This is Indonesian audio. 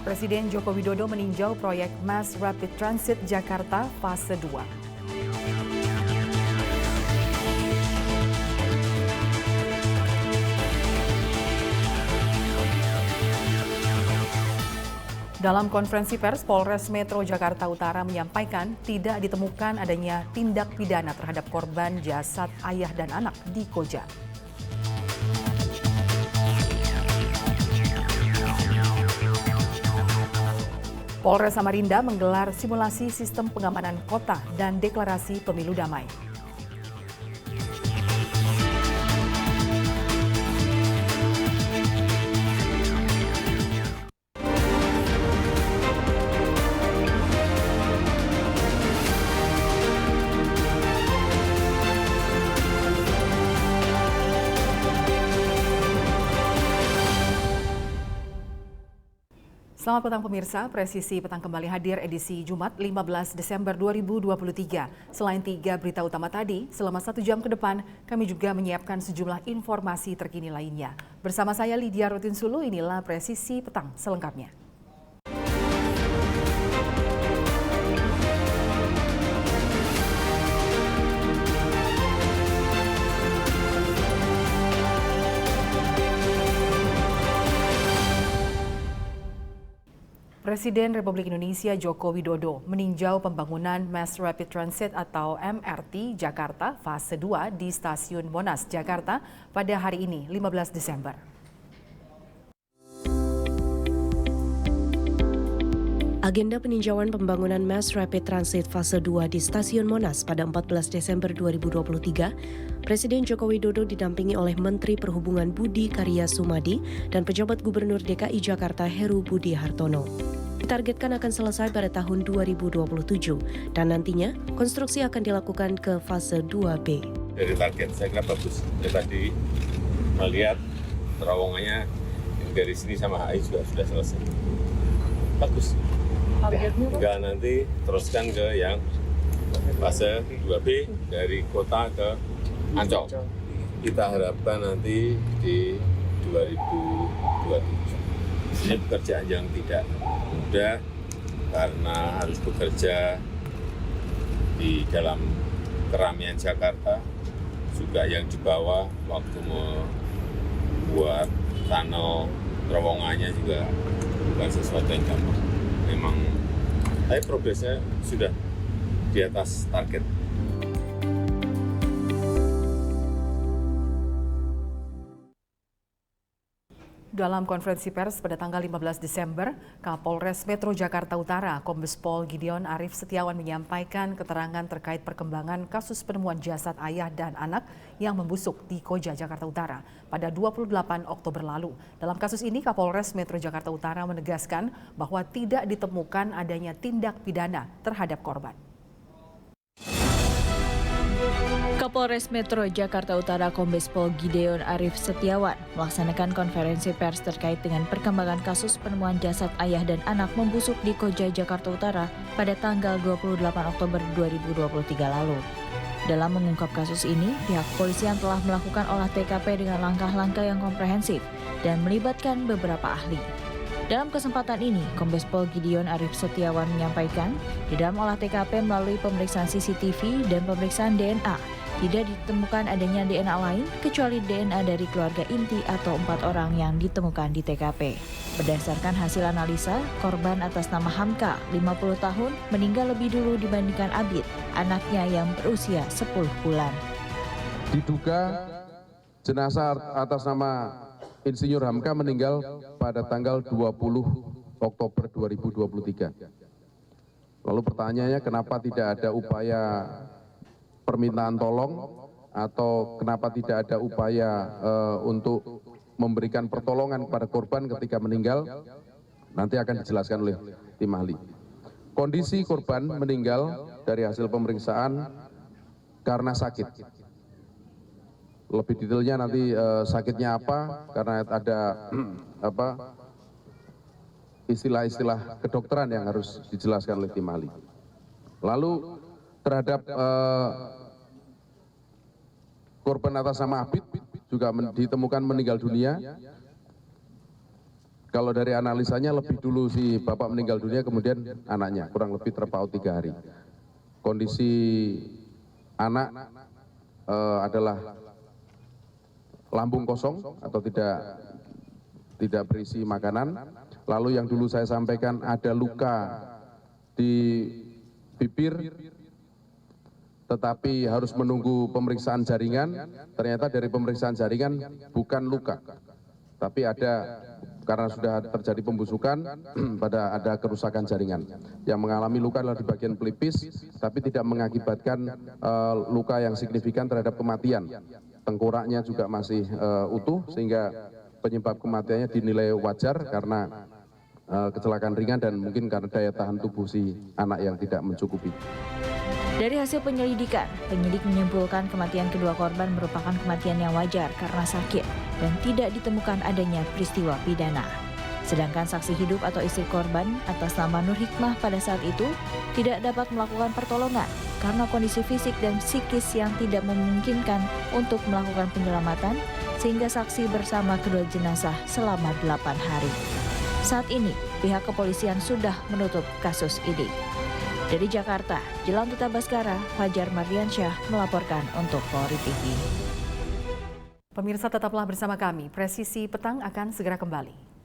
Presiden Joko Widodo meninjau proyek Mass Rapid Transit Jakarta Fase 2. Dalam konferensi pers, Polres Metro Jakarta Utara menyampaikan tidak ditemukan adanya tindak pidana terhadap korban jasad ayah dan anak di Koja. Polres Samarinda menggelar simulasi sistem pengamanan kota dan deklarasi pemilu damai. Selamat petang pemirsa, Presisi Petang kembali hadir edisi Jumat 15 Desember 2023. Selain 3 berita utama tadi, selama 1 jam ke depan kami juga menyiapkan sejumlah informasi terkini lainnya. Bersama saya Lydia Rotinsulu, inilah Presisi Petang selengkapnya. Presiden Republik Indonesia Joko Widodo meninjau pembangunan Mass Rapid Transit atau MRT Jakarta Fase 2 di Stasiun Monas, Jakarta pada hari ini, 15 Desember. Agenda peninjauan pembangunan Mass Rapid Transit Fase 2 di Stasiun Monas pada 14 Desember 2023, Presiden Joko Widodo didampingi oleh Menteri Perhubungan Budi Karya Sumadi dan pejabat Gubernur DKI Jakarta Heru Budi Hartono. Ditargetkan akan selesai pada tahun 2027 dan nantinya konstruksi akan dilakukan ke fase 2B. Dari target saya kira bagus. Saya tadi melihat terowongannya dari sini sama HI juga sudah selesai. Bagus. Tinggal nanti teruskan ke yang fase 2B dari kota ke Ancol. Kita harapkan nanti di 2027. Ini pekerjaan yang tidak mudah karena harus bekerja di dalam keramaian Jakarta, juga yang di bawah waktu membuat tunnel terowongannya juga bukan sesuatu yang gampang. Memang, tapi progresnya sudah di atas target. Dalam konferensi pers pada tanggal 15 Desember, Kapolres Metro Jakarta Utara, Kombes Pol Gideon Arif Setiawan menyampaikan keterangan terkait perkembangan kasus penemuan jasad ayah dan anak yang membusuk di Koja, Jakarta Utara pada 28 Oktober lalu. Dalam kasus ini, Kapolres Metro Jakarta Utara menegaskan bahwa tidak ditemukan adanya tindak pidana terhadap korban. Kapolres Metro Jakarta Utara Kombes Pol Gideon Arif Setiawan melaksanakan konferensi pers terkait dengan perkembangan kasus penemuan jasad ayah dan anak membusuk di Koja, Jakarta Utara pada tanggal 28 Oktober 2023 lalu. Dalam mengungkap kasus ini, pihak kepolisian telah melakukan olah TKP dengan langkah-langkah yang komprehensif dan melibatkan beberapa ahli. Dalam kesempatan ini, Kombes Pol Gideon Arif Setiawan menyampaikan, di dalam olah TKP melalui pemeriksaan CCTV dan pemeriksaan DNA, tidak ditemukan adanya DNA lain kecuali DNA dari keluarga inti atau 4 orang yang ditemukan di TKP. Berdasarkan hasil analisa, korban atas nama Hamka, 50 tahun, meninggal lebih dulu dibandingkan Abid, anaknya yang berusia 10 bulan. Diduga jenazah atas nama Insinyur Hamka meninggal pada tanggal 20 Oktober 2023. Lalu pertanyaannya, kenapa tidak ada upaya permintaan tolong atau kenapa tidak ada upaya untuk memberikan pertolongan kepada korban ketika meninggal? Nanti akan dijelaskan oleh tim ahli. Kondisi korban meninggal dari hasil pemeriksaan karena sakit. Lebih detailnya nanti sakitnya apa, karena ada istilah-istilah kedokteran yang harus dijelaskan oleh tim ahli. Lalu terhadap korban atas nama Abid juga ditemukan meninggal dunia kalau dari analisanya lebih dulu si bapak meninggal dunia, kemudian anaknya, kurang lebih terpaut 3 hari. Kondisi anak adalah lambung kosong atau tidak berisi makanan. Lalu yang dulu saya sampaikan ada luka di bibir, tetapi harus menunggu pemeriksaan jaringan. Ternyata dari pemeriksaan jaringan bukan luka, tapi ada, karena sudah terjadi pembusukan, ada kerusakan jaringan. Yang mengalami luka adalah di bagian pelipis, tapi tidak mengakibatkan luka yang signifikan terhadap kematian. Tengkoraknya juga masih utuh, sehingga penyebab kematiannya dinilai wajar karena kecelakaan ringan dan mungkin karena daya tahan tubuh si anak yang tidak mencukupi. Dari hasil penyelidikan, penyidik menyimpulkan kematian kedua korban merupakan kematian yang wajar karena sakit dan tidak ditemukan adanya peristiwa pidana. Sedangkan saksi hidup atau istri korban atas nama Nur Hikmah pada saat itu tidak dapat melakukan pertolongan karena kondisi fisik dan psikis yang tidak memungkinkan untuk melakukan penyelamatan, sehingga saksi bersama kedua jenazah selama 8 hari. Saat ini, pihak kepolisian sudah menutup kasus ini. Dari Jakarta, Jelamtita Baskara, Fajar Mardiansyah melaporkan untuk Polri TV. Pemirsa tetaplah bersama kami, Presisi Petang akan segera kembali.